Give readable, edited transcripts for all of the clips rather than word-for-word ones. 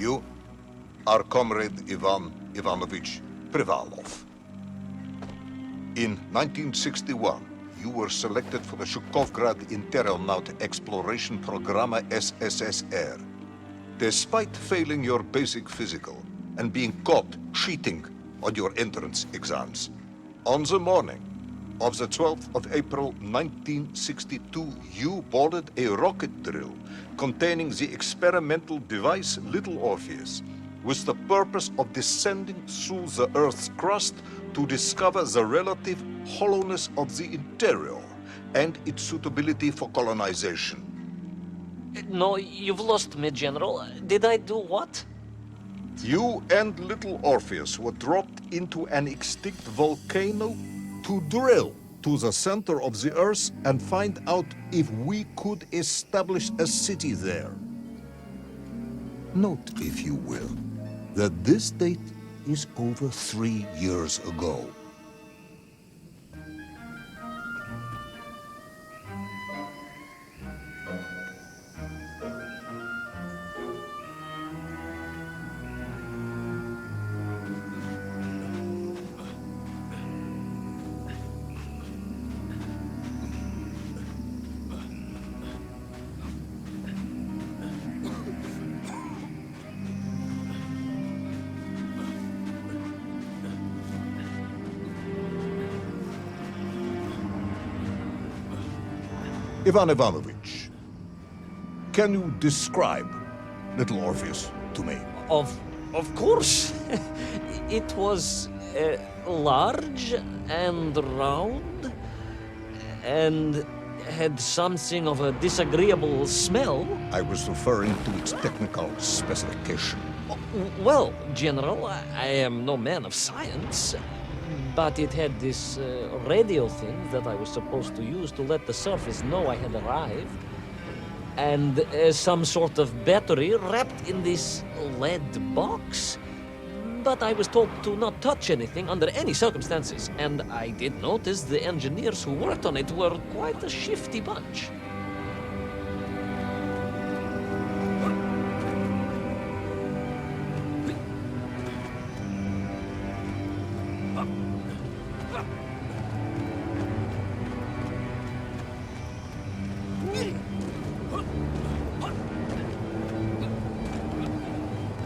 You are Comrade Ivan Ivanovich Privalov. In 1961, you were selected for the Shukovgrad Interonaut Exploration Program SSSR. Despite failing your basic physical and being caught cheating on your entrance exams, on the morning of the 12th of April 1962, you boarded a rocket drill containing the experimental device Little Orpheus, with the purpose of descending through the Earth's crust to discover the relative hollowness of the interior and its suitability for colonization. No, you've lost me, General. Did I do what? You and Little Orpheus were dropped into an extinct volcano to drill to the center of the Earth and find out if we could establish a city there. Note, if you will, that this date is over 3 years ago. Ivan Ivanovich, can you describe Little Orpheus to me? Of course. It was large and round and had something of a disagreeable smell. I was referring to its technical specification. Well, General, I am no man of science, but it had this radio thing that I was supposed to use to let the surface know I had arrived, and some sort of battery wrapped in this lead box. But I was told to not touch anything under any circumstances, and I did notice the engineers who worked on it were quite a shifty bunch.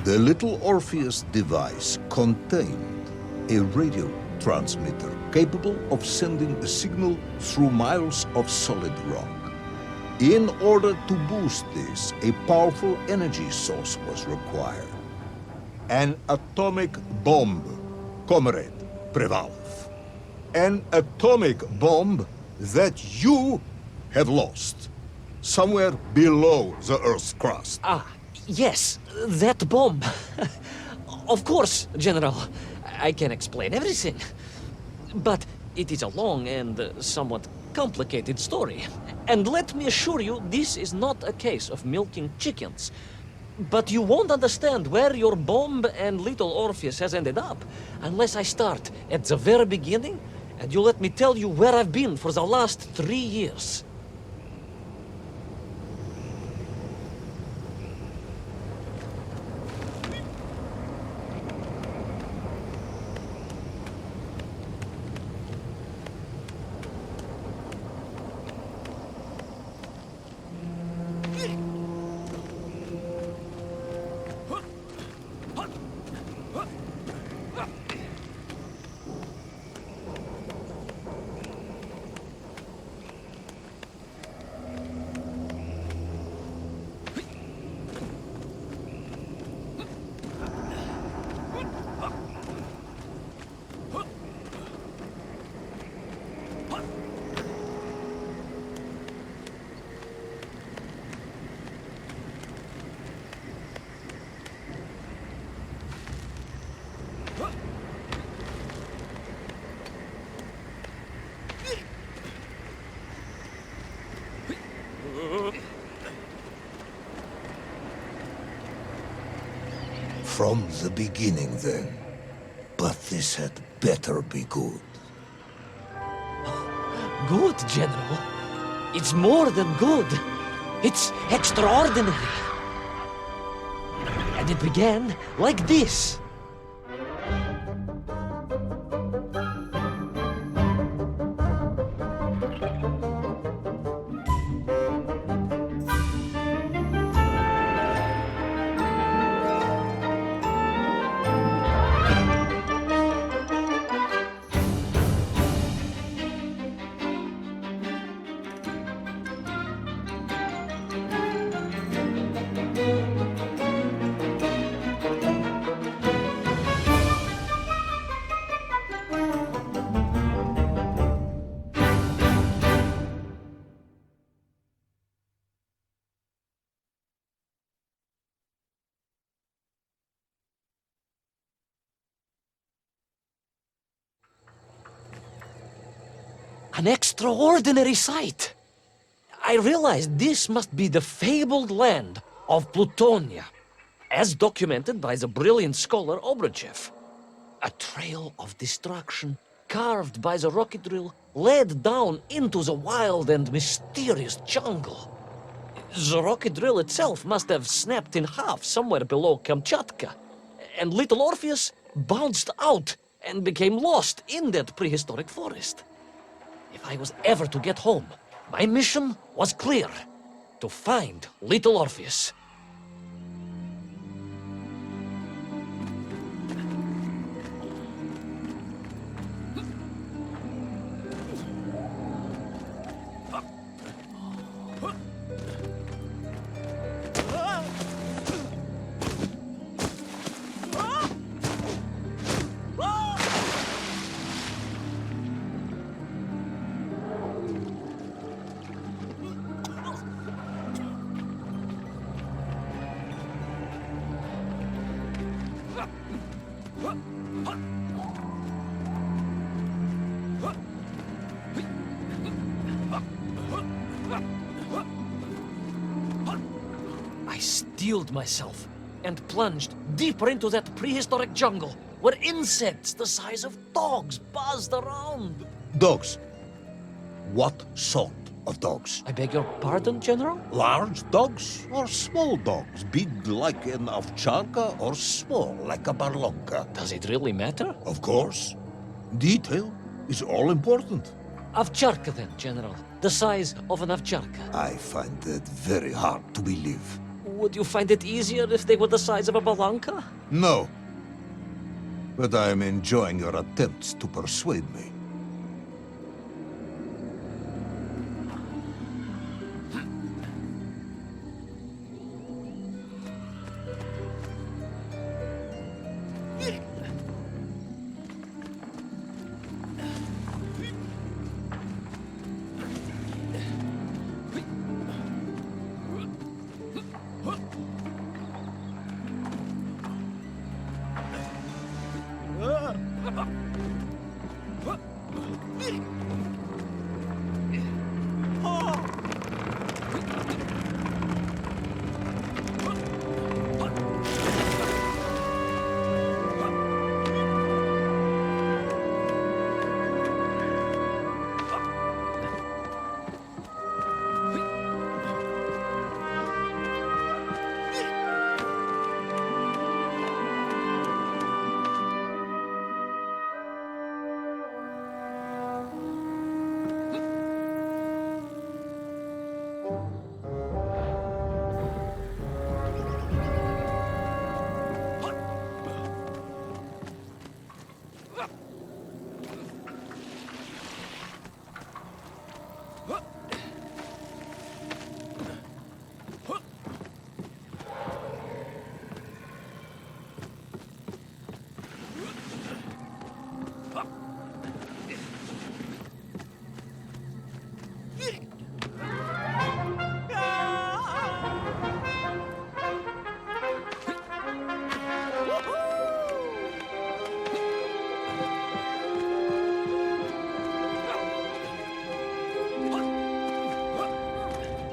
The Little Orpheus device contained a radio transmitter capable of sending a signal through miles of solid rock. In order to boost this, a powerful energy source was required. An atomic bomb, Comrade Privalov. An atomic bomb that you have lost somewhere below the Earth's crust. Yes, that bomb. Of course, General. I can explain everything. But it is a long and somewhat complicated story. And let me assure you, this is not a case of milking chickens. But you won't understand where your bomb and Little Orpheus has ended up unless I start at the very beginning and you let me tell you where I've been for the last 3 years. From the beginning, then. But this had better be good. Good, General. It's more than good. It's extraordinary. And And it began like this. An extraordinary sight. I realized this must be the fabled land of Plutonia, as documented by the brilliant scholar Obrochev. A trail of destruction carved by the rocket drill led down into the wild and mysterious jungle. The rocket drill itself must have snapped in half somewhere below Kamchatka, and little Orpheus bounced out and became lost in that prehistoric forest. If I was ever to get home, my mission was clear: to find little Orpheus. I steeled myself and plunged deeper into that prehistoric jungle where insects the size of dogs buzzed around. Dogs. What sort of dogs? I beg your pardon, General? Large dogs or small dogs? Big like an ovcharka or small like a barlonka? Does it really matter? Of course. Detail is all important. Ovcharka then, General. The size of an ovcharka. I find that very hard to believe. Would you find it easier if they were the size of a balanka? No. But I am enjoying your attempts to persuade me.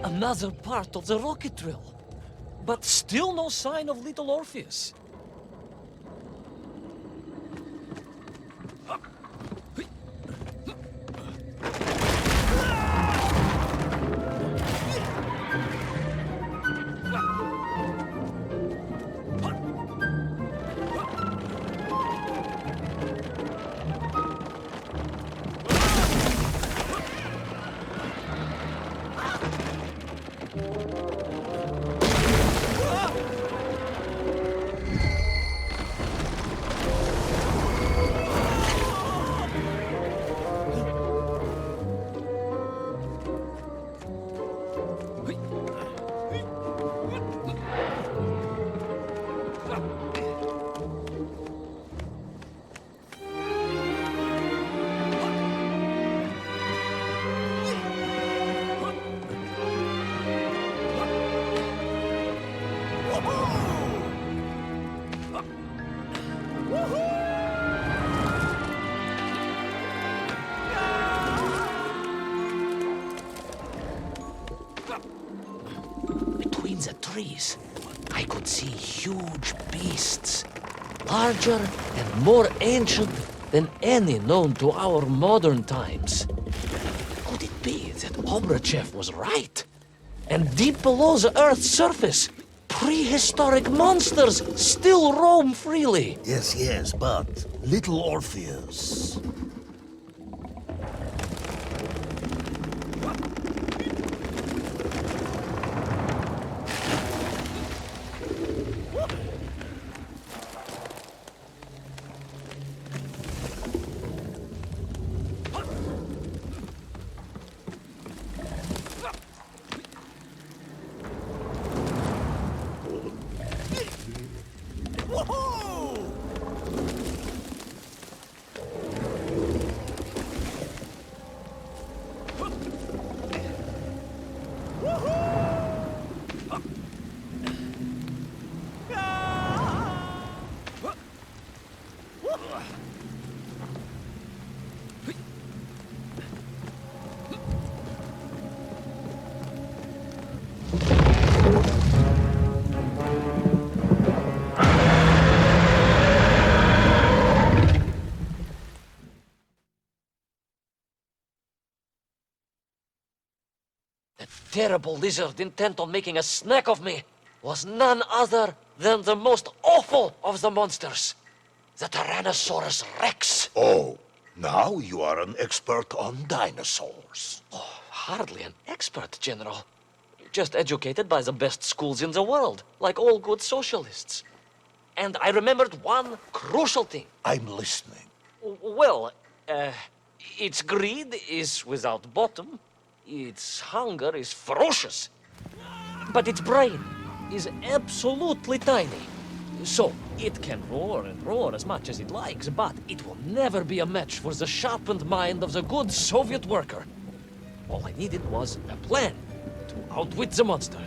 Another part of the rocket drill. But still no sign of little Orpheus. Between the trees, I could see huge beasts, larger and more ancient than any known to our modern times. Could it be that Obrachev was right? And deep below the Earth's surface, prehistoric monsters still roam freely? Yes, yes, but little Orpheus. The terrible lizard intent on making a snack of me was none other than the most awful of the monsters, the Tyrannosaurus Rex. Oh, now you are an expert on dinosaurs. Hardly an expert, General. Just educated by the best schools in the world, like all good socialists. And I remembered one crucial thing. I'm listening. Well, its greed is without bottom, its hunger is ferocious, but its brain is absolutely tiny. So, it can roar and roar as much as it likes, but it will never be a match for the sharpened mind of the good Soviet worker. All I needed was a plan to outwit the monster.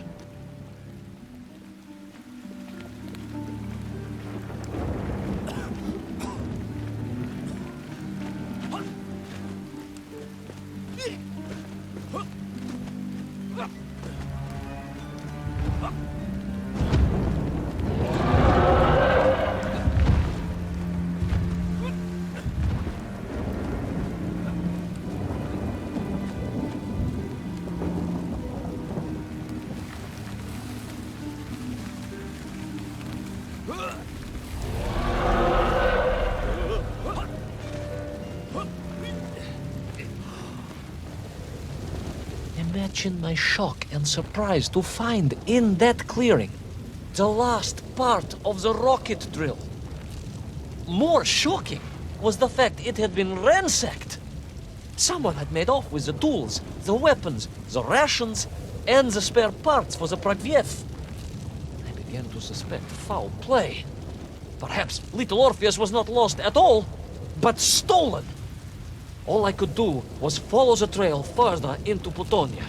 Imagine my shock and surprise to find in that clearing the last part of the rocket drill. More shocking was the fact it had been ransacked. Someone had made off with the tools, the weapons, the rations, and the spare parts for the Pragviev. I began to suspect foul play. Perhaps little Orpheus was not lost at all, but stolen. All I could do was follow the trail further into Plutonia.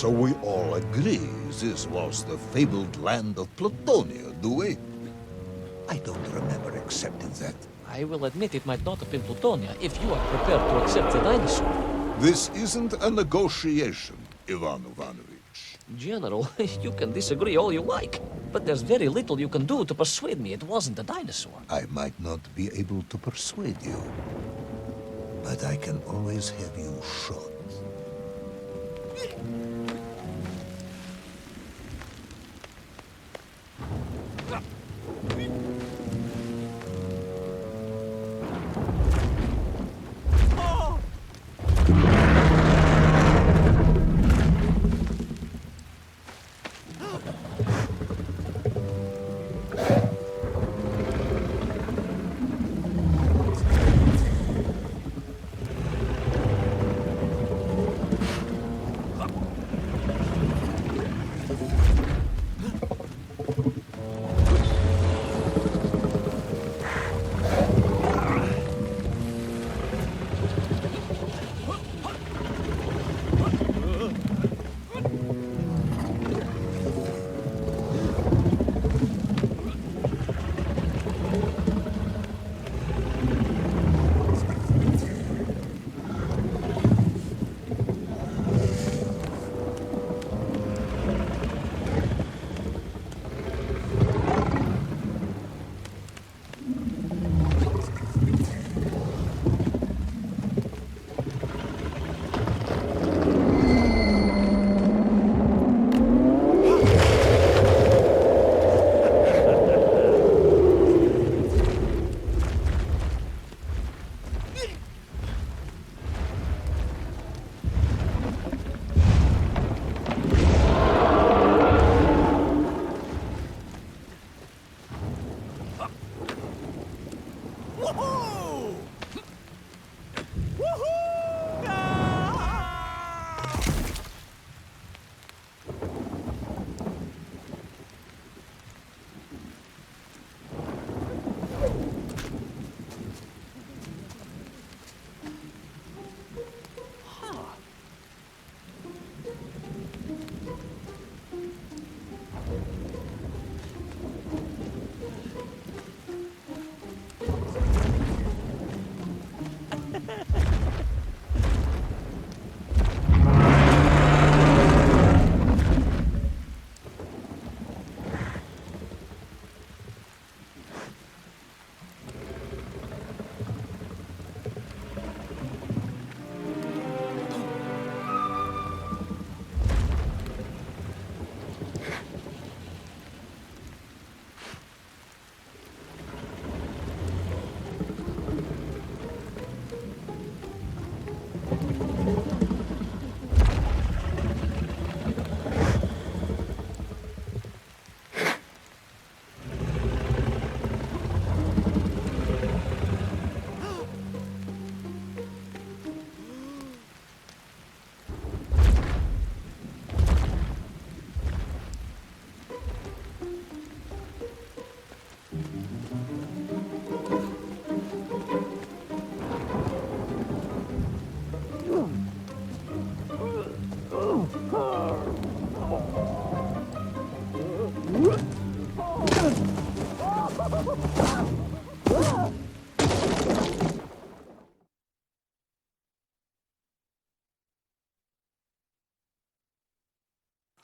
So we all agree this was the fabled land of Plutonia, do we? I don't remember accepting that. I will admit it might not have been Plutonia if you are prepared to accept the dinosaur. This isn't a negotiation, Ivan Ivanovich. General, you can disagree all you like, but there's very little you can do to persuade me it wasn't a dinosaur. I might not be able to persuade you, but I can always have you shot.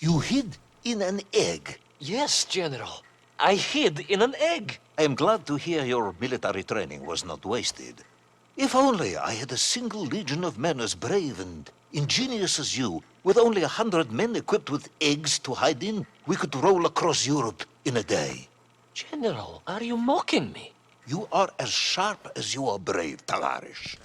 You hid in an egg. Yes, General. I hid in an egg. I am glad to hear your military training was not wasted. If only I had a single legion of men as brave and ingenious as you, with only 100 men equipped with eggs to hide in, we could roll across Europe in a day. General, are you mocking me? You are as sharp as you are brave, Tavarish.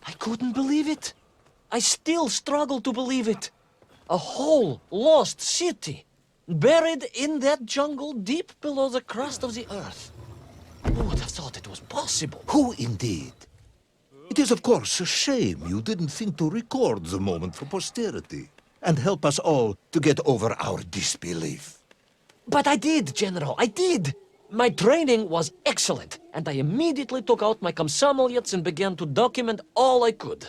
I couldn't believe it. I still struggle to believe it. A whole lost city, buried in that jungle deep below the crust of the earth. Who would have thought it was possible? Who indeed? It is, of course, a shame you didn't think to record the moment for posterity and help us all to get over our disbelief. But I did, General, I did. My training was excellent, and I immediately took out my komsomolets and began to document all I could.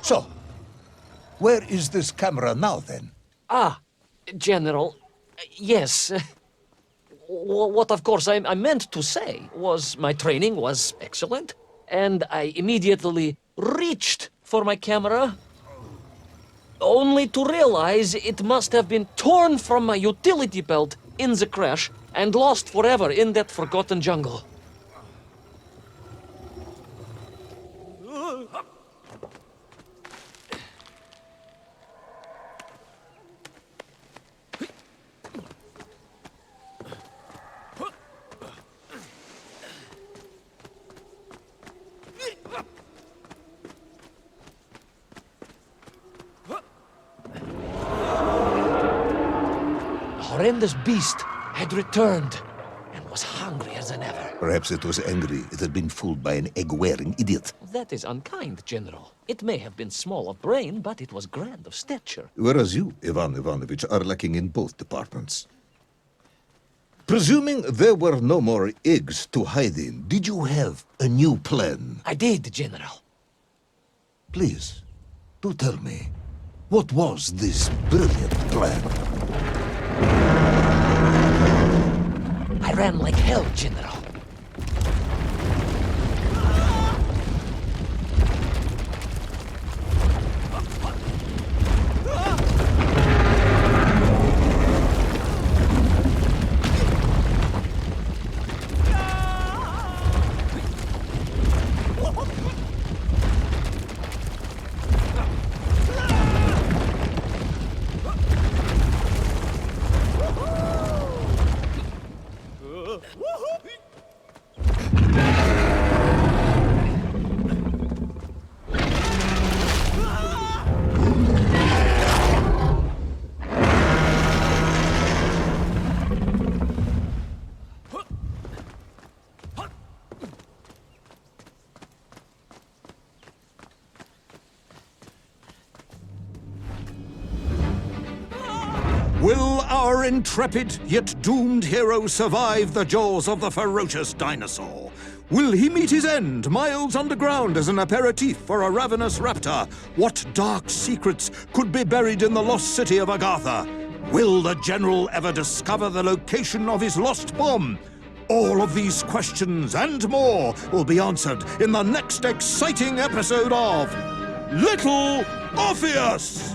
So, where is this camera now, then? Ah, General, yes. What, of course, I meant to say was my training was excellent, and I immediately reached for my camera, only to realize it must have been torn from my utility belt in the crash and lost forever in that forgotten jungle. Horrendous beast had returned and was hungrier than ever. Perhaps it was angry it had been fooled by an egg-wearing idiot. That is unkind, General. It may have been small of brain, but it was grand of stature. Whereas you, Ivan Ivanovich, are lacking in both departments. Presuming there were no more eggs to hide in, did you have a new plan? I did, General. Please, do tell me, what was this brilliant plan? I ran like hell, General. Will our intrepid yet doomed hero survive the jaws of the ferocious dinosaur? Will he meet his end miles underground as an aperitif for a ravenous raptor? What dark secrets could be buried in the lost city of Agatha? Will the general ever discover the location of his lost bomb? All of these questions and more will be answered in the next exciting episode of Little Orpheus!